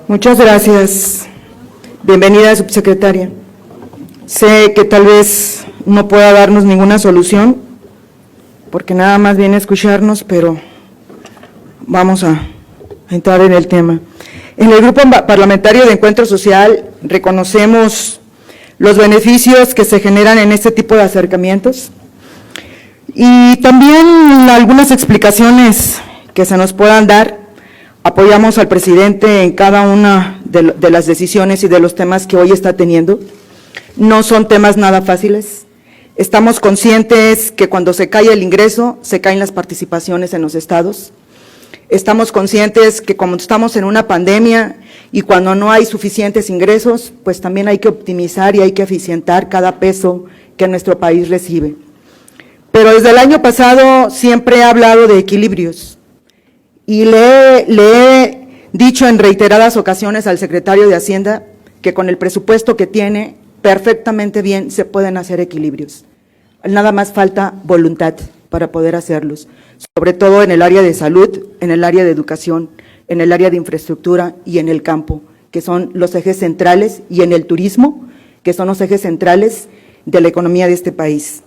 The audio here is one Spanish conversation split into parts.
Muchas gracias. Bienvenida, subsecretaria. Sé que tal vez no pueda darnos ninguna solución, porque nada más viene a escucharnos, pero vamos a entrar en el tema. En el Grupo Parlamentario de Encuentro Social reconocemos los beneficios que se generan en este tipo de acercamientos y también algunas explicaciones que se nos puedan dar. Apoyamos al presidente en cada una de las decisiones y de los temas que hoy está teniendo. No son temas nada fáciles. Estamos conscientes que cuando se cae el ingreso, se caen las participaciones en los estados. Estamos conscientes que como estamos en una pandemia y cuando no hay suficientes ingresos, pues también hay que optimizar y hay que eficientar cada peso que nuestro país recibe. Pero desde el año pasado siempre he hablado de equilibrios y le he dicho en reiteradas ocasiones al secretario de Hacienda que con el presupuesto que tiene, perfectamente bien se pueden hacer equilibrios. Nada más falta voluntad para poder hacerlos, sobre todo en el área de salud, en el área de educación, en el área de infraestructura y en el campo, que son los ejes centrales, y en el turismo, que son los ejes centrales de la economía de este país.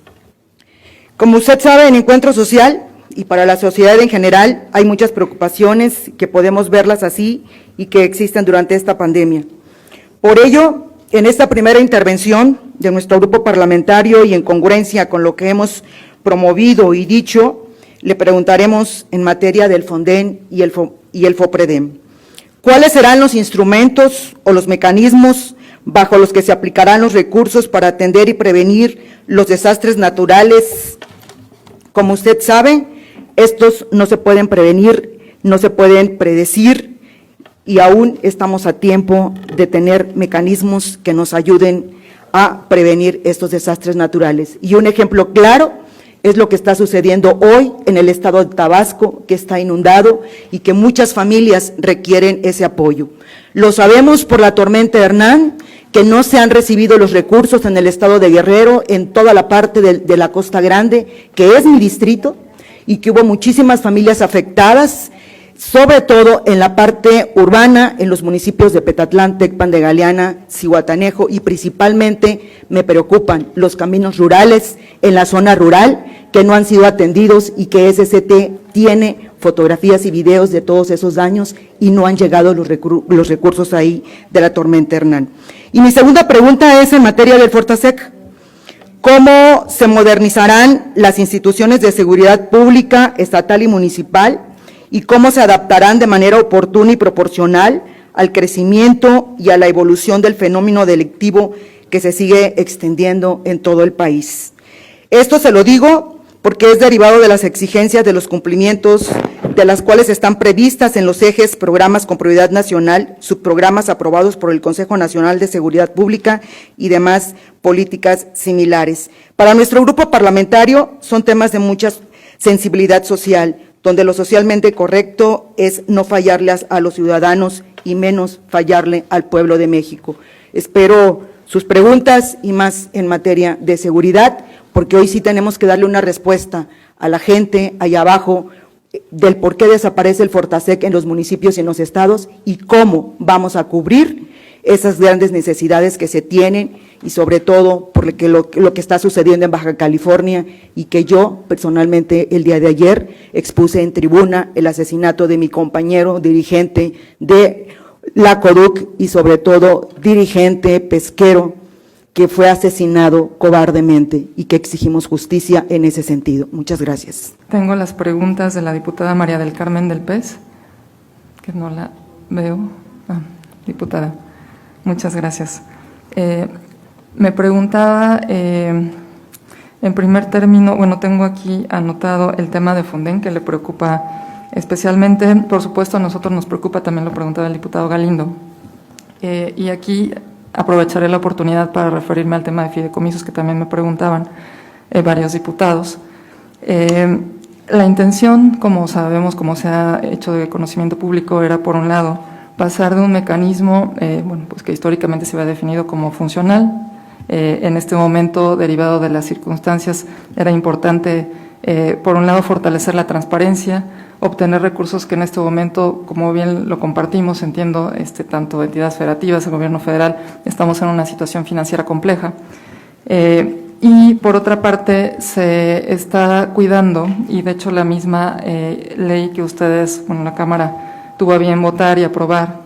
Como usted sabe, en Encuentro Social y para la sociedad en general hay muchas preocupaciones que podemos verlas así y que existen durante esta pandemia. Por ello, en esta primera intervención de nuestro grupo parlamentario y en congruencia con lo que hemos promovido y dicho, le preguntaremos en materia del FONDEN y el FOPREDEM. ¿Cuáles serán los instrumentos o los mecanismos bajo los que se aplicarán los recursos para atender y prevenir los desastres naturales? Como usted sabe, estos no se pueden prevenir, no se pueden predecir y aún estamos a tiempo de tener mecanismos que nos ayuden a prevenir estos desastres naturales. Y un ejemplo claro es lo que está sucediendo hoy en el estado de Tabasco, que está inundado y que muchas familias requieren ese apoyo. Lo sabemos por la tormenta Hernán, que no se han recibido los recursos en el estado de Guerrero, en toda la parte de la Costa Grande, que es mi distrito, y que hubo muchísimas familias afectadas, sobre todo en la parte urbana, en los municipios de Petatlán, Tecpan de Galeana, Zihuatanejo, y principalmente me preocupan los caminos rurales en la zona rural que no han sido atendidos y que SCT tiene fotografías y videos de todos esos daños y no han llegado los recursos ahí de la tormenta Hernán. Y mi segunda pregunta es en materia del Fortasec. ¿Cómo se modernizarán las instituciones de seguridad pública, estatal y municipal? ¿Y cómo se adaptarán de manera oportuna y proporcional al crecimiento y a la evolución del fenómeno delictivo que se sigue extendiendo en todo el país? Esto se lo digo porque es derivado de las exigencias de los cumplimientos de las cuales están previstas en los ejes programas con prioridad nacional, subprogramas aprobados por el Consejo Nacional de Seguridad Pública y demás políticas similares. Para nuestro grupo parlamentario son temas de mucha sensibilidad social, donde lo socialmente correcto es no fallarle a los ciudadanos y menos fallarle al pueblo de México. Espero sus preguntas y más en materia de seguridad, porque hoy sí tenemos que darle una respuesta a la gente allá abajo del por qué desaparece el Fortasec en los municipios y en los estados y cómo vamos a cubrir esas grandes necesidades que se tienen y sobre todo por lo que está sucediendo en Baja California y que yo personalmente el día de ayer expuse en tribuna el asesinato de mi compañero dirigente de la CODUC y sobre todo dirigente pesquero que fue asesinado cobardemente y que exigimos justicia en ese sentido. Muchas gracias. Tengo las preguntas de la diputada María del Carmen del Pez, que no la veo. Diputada, muchas gracias. Me preguntaba, en primer término, bueno, tengo aquí anotado el tema de FONDEN, que le preocupa especialmente, por supuesto a nosotros nos preocupa, también lo preguntaba el diputado Galindo, y aquí aprovecharé la oportunidad para referirme al tema de fideicomisos que también me preguntaban varios diputados. La intención, como sabemos, como se ha hecho de conocimiento público, era por un lado pasar de un mecanismo bueno, pues que históricamente se había definido como funcional. En este momento, derivado de las circunstancias, era importante, por un lado, fortalecer la transparencia, obtener recursos que en este momento, como bien lo compartimos, entiendo, tanto entidades federativas, el gobierno federal, estamos en una situación financiera compleja. Y por otra parte, se está cuidando, y de hecho la misma ley que ustedes, bueno, la Cámara tuvo a bien votar y aprobar,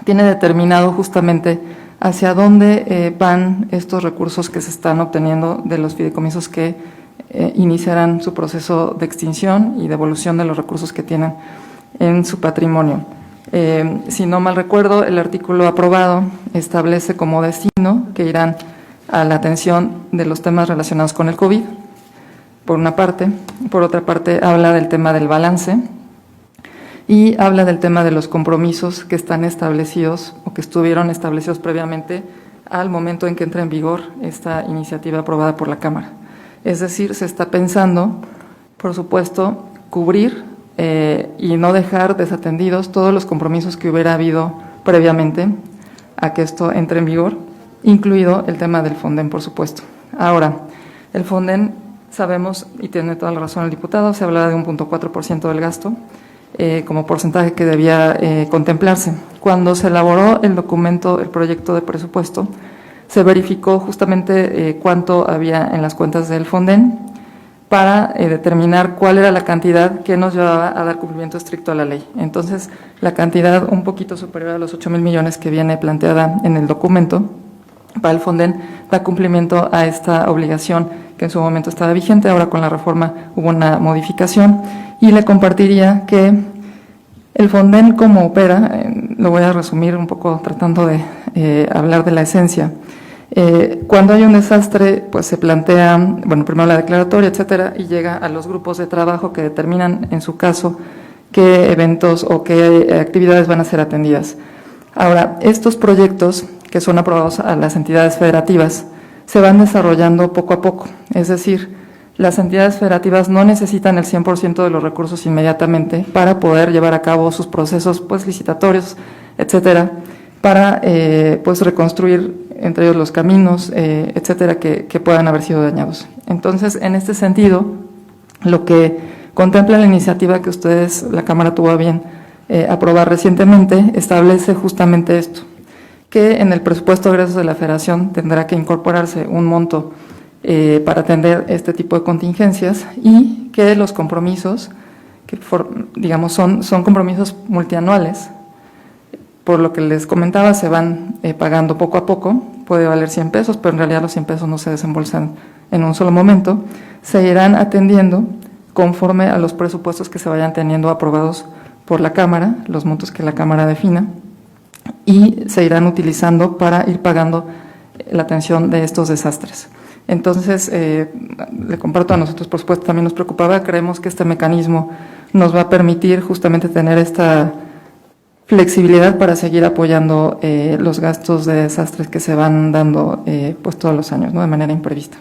tiene determinado justamente hacia dónde van estos recursos que se están obteniendo de los fideicomisos que iniciarán su proceso de extinción y devolución de los recursos que tienen en su patrimonio. Si no mal recuerdo, el artículo aprobado establece como destino que irán a la atención de los temas relacionados con el COVID, por una parte. Por otra parte, habla del tema del balance y habla del tema de los compromisos que están establecidos o que estuvieron establecidos previamente al momento en que entra en vigor esta iniciativa aprobada por la Cámara. Es decir, se está pensando, por supuesto, cubrir y no dejar desatendidos todos los compromisos que hubiera habido previamente a que esto entre en vigor, incluido el tema del Fonden, por supuesto. Ahora, el Fonden, sabemos, y tiene toda la razón el diputado, se hablaba de 1.4% del gasto como porcentaje que debía contemplarse. Cuando se elaboró el documento, el proyecto de presupuesto, se verificó justamente cuánto había en las cuentas del Fonden para determinar cuál era la cantidad que nos llevaba a dar cumplimiento estricto a la ley. Entonces, la cantidad un poquito superior a los 8,000 millones que viene planteada en el documento para el Fonden da cumplimiento a esta obligación que en su momento estaba vigente. Ahora con la reforma hubo una modificación y le compartiría que el Fonden, como opera, lo voy a resumir un poco tratando de hablar de la esencia. Cuando hay un desastre, pues se plantea, bueno, primero la declaratoria, etcétera, y llega a los grupos de trabajo que determinan, en su caso, qué eventos o qué actividades van a ser atendidas. Ahora, estos proyectos que son aprobados a las entidades federativas se van desarrollando poco a poco, es decir, las entidades federativas no necesitan el 100% de los recursos inmediatamente para poder llevar a cabo sus procesos pues licitatorios, etcétera, para pues reconstruir entre ellos los caminos, etcétera, que puedan haber sido dañados. Entonces, en este sentido, lo que contempla la iniciativa que ustedes, la Cámara tuvo a bien aprobar recientemente, establece justamente esto, que en el presupuesto de egresos de la Federación tendrá que incorporarse un monto para atender este tipo de contingencias y que los compromisos, que digamos son compromisos multianuales, por lo que les comentaba, se van pagando poco a poco, puede valer 100 pesos, pero en realidad los 100 pesos no se desembolsan en un solo momento, se irán atendiendo conforme a los presupuestos que se vayan teniendo aprobados por la Cámara, los montos que la Cámara defina, y se irán utilizando para ir pagando la atención de estos desastres. Entonces, le comparto, a nosotros por supuesto también nos preocupaba, creemos que este mecanismo nos va a permitir justamente tener esta flexibilidad para seguir apoyando los gastos de desastres que se van dando pues todos los años, ¿no?, de manera imprevista.